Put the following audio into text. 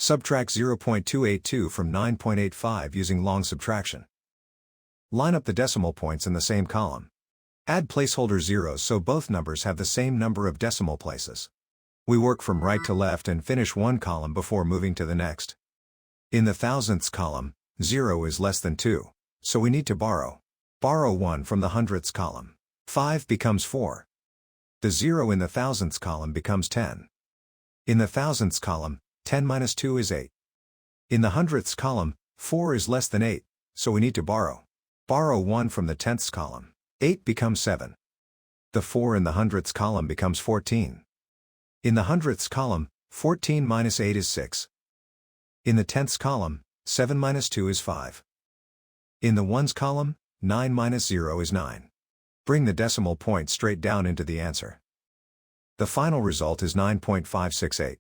Subtract 0.282 from 9.85 using long subtraction. Line up the decimal points in the same column. Add placeholder zeros so both numbers have the same number of decimal places. We work from right to left and finish one column before moving to the next. In the thousandths column, 0 is less than 2, so we need to borrow. Borrow 1 from the hundredths column. 5 becomes 4. The 0 in the thousandths column becomes 10. In the thousandths column, 10 minus 2 is 8. In the hundredths column, 4 is less than 8, so we need to borrow. Borrow 1 from the tenths column. 8 becomes 7. The 4 in the hundredths column becomes 14. In the hundredths column, 14 minus 8 is 6. In the tenths column, 7 minus 2 is 5. In the ones column, 9 minus 0 is 9. Bring the decimal point straight down into the answer. The final result is 9.568.